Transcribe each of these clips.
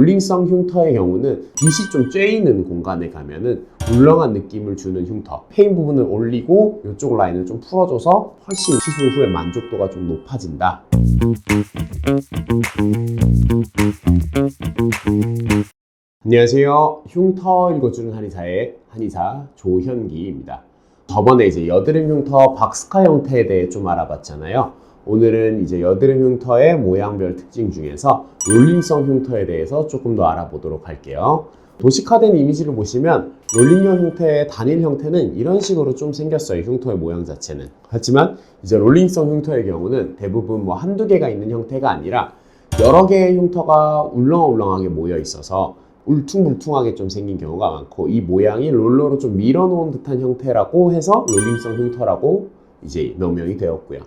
롤링성 흉터의 경우는 빛이 좀 쬐이는 공간에 가면은 울렁한 느낌을 주는 흉터, 페인 부분을 올리고 이쪽 라인을 좀 풀어줘서 훨씬 시술 후에 만족도가 좀 높아진다. 안녕하세요. 흉터 읽어주는 한의사의 한의사 조현기입니다. 저번에 이제 여드름 흉터 박스카 형태에 대해 좀 알아봤잖아요. 오늘은 이제 여드름 흉터의 모양별 특징 중에서 롤링성 흉터에 대해서 조금 더 알아보도록 할게요. 도식화된 이미지를 보시면 롤링형 형태의 단일 형태는 이런 식으로 좀 생겼어요. 흉터의 모양 자체는. 하지만 이제 롤링성 흉터의 경우는 대부분 뭐 한두 개가 있는 형태가 아니라 여러 개의 흉터가 울렁울렁하게 모여 있어서 울퉁불퉁하게 좀 생긴 경우가 많고, 이 모양이 롤러로 좀 밀어놓은 듯한 형태라고 해서 롤링성 흉터라고 이제 명명이 되었고요.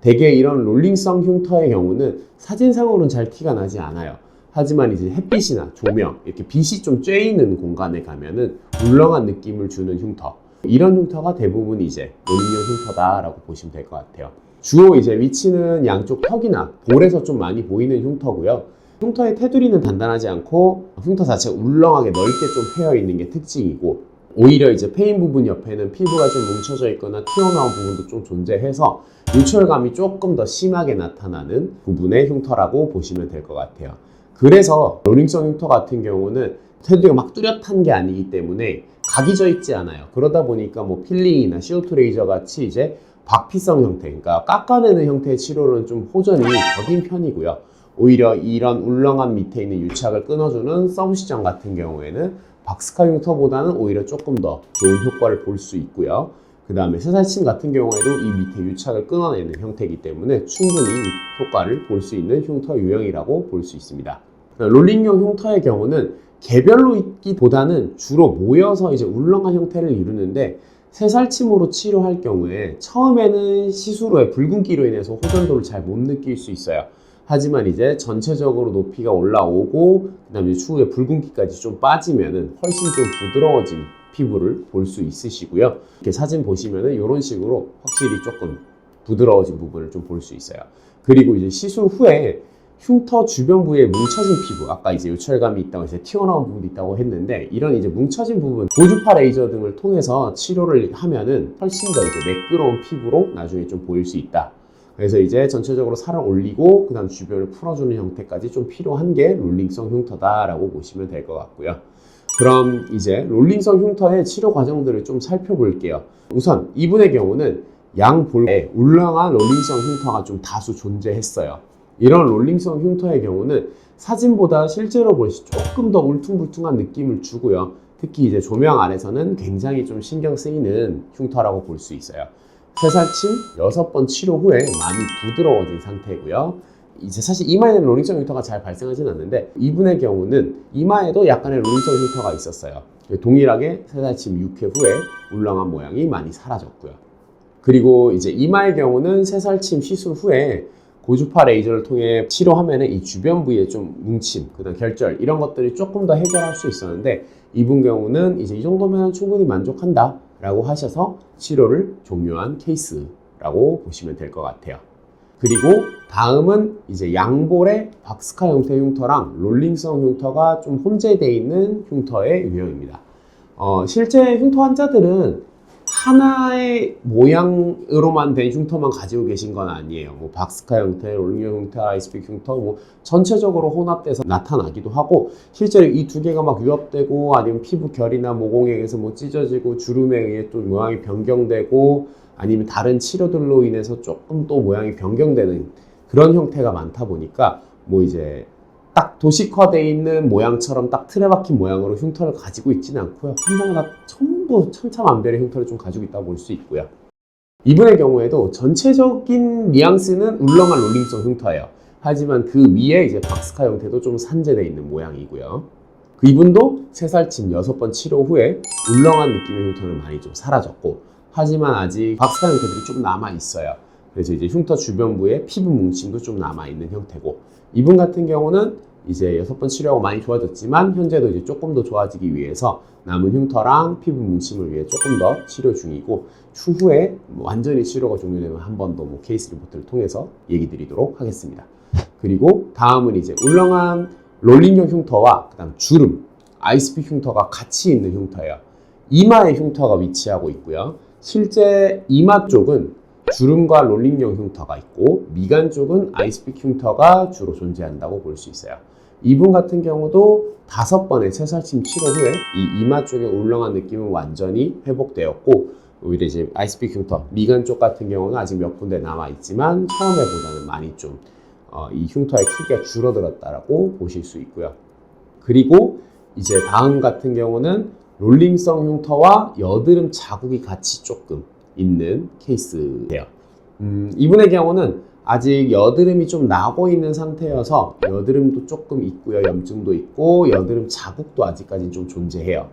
대개 이런 롤링성 흉터의 경우는 사진상으로는 잘 티가 나지 않아요. 하지만 이제 햇빛이나 조명, 이렇게 빛이 좀 쬐이는 공간에 가면은 울렁한 느낌을 주는 흉터, 이런 흉터가 대부분 이제 롤링형 흉터다라고 보시면 될 것 같아요. 주로 이제 위치는 양쪽 턱이나 볼에서 좀 많이 보이는 흉터고요. 흉터의 테두리는 단단하지 않고 흉터 자체가 울렁하게 넓게 좀 패여 있는 게 특징이고, 오히려 이제 페인 부분 옆에는 피부가 좀 뭉쳐져 있거나 튀어나온 부분도 좀 존재해서 유철감이 조금 더 심하게 나타나는 부분의 흉터라고 보시면 될 것 같아요. 그래서 롤링성 흉터 같은 경우는 테두리가 막 뚜렷한 게 아니기 때문에 각이 져 있지 않아요. 그러다 보니까 뭐 필링이나 CO2 레이저 같이 이제 박피성 형태, 그러니까 깎아내는 형태의 치료는 좀 호전이 더딘 편이고요. 오히려 이런 울렁한 밑에 있는 유착을 끊어주는 서브시전 같은 경우에는 박스카 흉터보다는 오히려 조금 더 좋은 효과를 볼 수 있고요. 그 다음에 새살침 같은 경우에도 이 밑에 유착을 끊어내는 형태이기 때문에 충분히 효과를 볼 수 있는 흉터 유형이라고 볼 수 있습니다. 롤링형 흉터의 경우는 개별로 있기보다는 주로 모여서 이제 울렁한 형태를 이루는데, 새살침으로 치료할 경우에 처음에는 시술 후에 붉은기로 인해서 호전도를 잘 못 느낄 수 있어요. 하지만 이제 전체적으로 높이가 올라오고 그다음에 추후에 붉은기까지 좀 빠지면은 훨씬 좀 부드러워진 피부를 볼 수 있으시고요. 이렇게 사진 보시면은 이런 식으로 확실히 조금 부드러워진 부분을 좀 볼 수 있어요. 그리고 이제 시술 후에 흉터 주변 부위에 뭉쳐진 피부, 아까 이제 요철감이 있다고 해서 튀어나온 부분도 있다고 했는데, 이런 이제 뭉쳐진 부분, 고주파 레이저 등을 통해서 치료를 하면은 훨씬 더 이제 매끄러운 피부로 나중에 좀 보일 수 있다. 그래서 이제 전체적으로 살을 올리고 그 다음 주변을 풀어주는 형태까지 좀 필요한 게 롤링성 흉터다라고 보시면 될 것 같고요. 그럼 이제 롤링성 흉터의 치료 과정들을 좀 살펴볼게요. 우선 이분의 경우는 양볼에 울렁한 롤링성 흉터가 좀 다수 존재했어요. 이런 롤링성 흉터의 경우는 사진보다 실제로 볼 시 조금 더 울퉁불퉁한 느낌을 주고요. 특히 이제 조명 아래서는 굉장히 좀 신경 쓰이는 흉터라고 볼 수 있어요. 새살침 6번 치료 후에 많이 부드러워진 상태고요. 이제 사실 이마에는 롤링성 흉터가 잘 발생하진 않는데, 이분의 경우는 이마에도 약간의 롤링성 흉터가 있었어요. 동일하게 새살침 6회 후에 울렁한 모양이 많이 사라졌고요. 그리고 이제 이마의 경우는 새살침 시술 후에 고주파 레이저를 통해 치료하면 이 주변 부위에 좀 뭉침, 그다음 결절 이런 것들이 조금 더 해결할 수 있었는데, 이분 경우는 이제 이 정도면 충분히 만족한다 라고 하셔서 치료를 종료한 케이스라고 보시면 될 것 같아요. 그리고 다음은 이제 양볼의 박스카 형태 흉터랑 롤링성 흉터가 좀 혼재되어 있는 흉터의 유형입니다. 실제 흉터 환자들은 하나의 모양으로만 된 흉터만 가지고 계신 건 아니에요. 뭐 박스카 형태, 롤링형 형태, 아이스픽 흉터, 뭐 전체적으로 혼합돼서 나타나기도 하고, 실제로 이 두 개가 막 유합되고 아니면 피부 결이나 모공액에서 뭐 찢어지고 주름에 의해 또 모양이 변경되고, 아니면 다른 치료들로 인해서 조금 또 모양이 변경되는 그런 형태가 많다 보니까, 뭐 이제 딱 도식화되어 있는 모양처럼 딱 틀에 박힌 모양으로 흉터를 가지고 있지는 않고요. 환자마다 전부 천차만별의 흉터를 좀 가지고 있다고 볼 수 있고요. 이분의 경우에도 전체적인 뉘앙스는 울렁한 롤링성 흉터예요. 하지만 그 위에 이제 박스카 형태도 좀 산재되어 있는 모양이고요. 이분도 새살침 6번 치료 후에 울렁한 느낌의 흉터는 많이 좀 사라졌고, 하지만 아직 박스카 형태들이 좀 남아 있어요. 그래서 이제 흉터 주변부에 피부 뭉침도 좀 남아 있는 형태고, 이분 같은 경우는 이제 6번 치료하고 많이 좋아졌지만 현재도 이제 조금 더 좋아지기 위해서 남은 흉터랑 피부 뭉침을 위해 조금 더 치료 중이고, 추후에 완전히 치료가 종료되면 한 번 더 케이스 리포트를 통해서 얘기 드리도록 하겠습니다. 그리고 다음은 이제 울렁한 롤링형 흉터와 그다음 주름, 아이스픽 흉터가 같이 있는 흉터예요. 이마에 흉터가 위치하고 있고요. 실제 이마 쪽은 주름과 롤링형 흉터가 있고 미간 쪽은 아이스픽 흉터가 주로 존재한다고 볼 수 있어요. 이분 같은 경우도 5번의 새살침 치료 후에 이 이마 쪽에 울렁한 느낌은 완전히 회복되었고 오히려 이제 아이스픽 흉터, 미간 쪽 같은 경우는 아직 몇 군데 남아있지만 처음에보다는 많이 좀 이 흉터의 크기가 줄어들었다라고 보실 수 있고요. 그리고 이제 다음 같은 경우는 롤링성 흉터와 여드름 자국이 같이 조금 있는 케이스예요. 이분의 경우는 아직 여드름이 좀 나고 있는 상태여서 여드름도 조금 있고요. 염증도 있고 여드름 자국도 아직까지 좀 존재해요.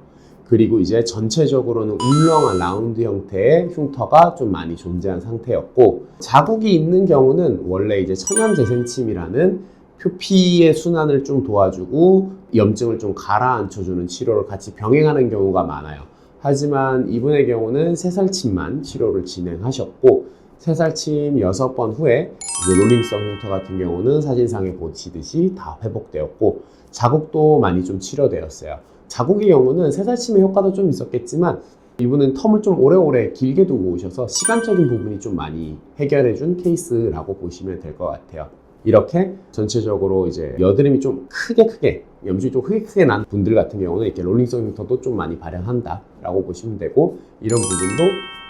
그리고 이제 전체적으로는 울렁한 라운드 형태의 흉터가 좀 많이 존재한 상태였고 자국이 있는 경우는 원래 이제 천연재생침이라는 표피의 순환을 좀 도와주고 염증을 좀 가라앉혀주는 치료를 같이 병행하는 경우가 많아요. 하지만 이분의 경우는 새살침만 치료를 진행하셨고 새살침 6번 후에 이제 롤링성 흉터 같은 경우는 사진상에 보시듯이 다 회복되었고 자국도 많이 좀 치료되었어요. 자국의 경우는 새살침의 효과도 좀 있었겠지만 이분은 텀을 좀 오래오래 길게 두고 오셔서 시간적인 부분이 좀 많이 해결해준 케이스라고 보시면 될 것 같아요. 이렇게 전체적으로 이제 여드름이 좀 크게 염증이 좀 크게 난 분들 같은 경우는 이렇게 롤링성 흉터도 좀 많이 발현한다라고 보시면 되고 이런 부분도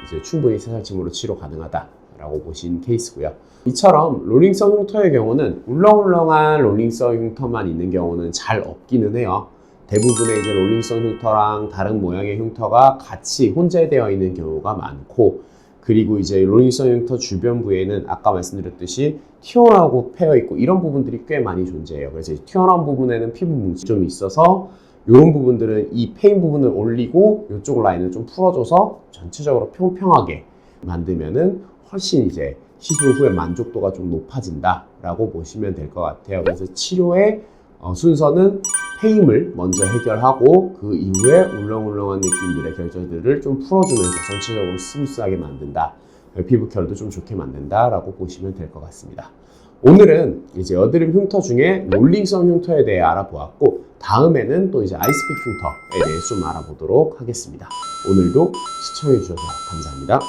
이제 충분히 새살침으로 치료 가능하다라고 보신 케이스고요. 이처럼 롤링성 흉터의 경우는 울렁울렁한 롤링성 흉터만 있는 경우는 잘 없기는 해요. 대부분의 이제 롤링성 흉터랑 다른 모양의 흉터가 같이 혼재되어 있는 경우가 많고 그리고 이제 롤링성 흉터 주변 부에는 아까 말씀드렸듯이 튀어나오고 패여 있고 이런 부분들이 꽤 많이 존재해요. 그래서 튀어나온 부분에는 피부 뭉치 좀 있어서 이런 부분들은 이 패인 부분을 올리고 이쪽 라인을 좀 풀어줘서 전체적으로 평평하게 만들면은 훨씬 이제 시술 후에 만족도가 좀 높아진다라고 보시면 될 것 같아요. 그래서 치료의 순서는 패임을 먼저 해결하고 그 이후에 울렁울렁한 느낌들의 결절들을 좀 풀어주면서 전체적으로 스무스하게 만든다. 피부 결도 좀 좋게 만든다라고 보시면 될 것 같습니다. 오늘은 이제 여드름 흉터 중에 롤링성 흉터에 대해 알아보았고 다음에는 또 이제 아이스픽 흉터에 대해 좀 알아보도록 하겠습니다. 오늘도 시청해 주셔서 감사합니다.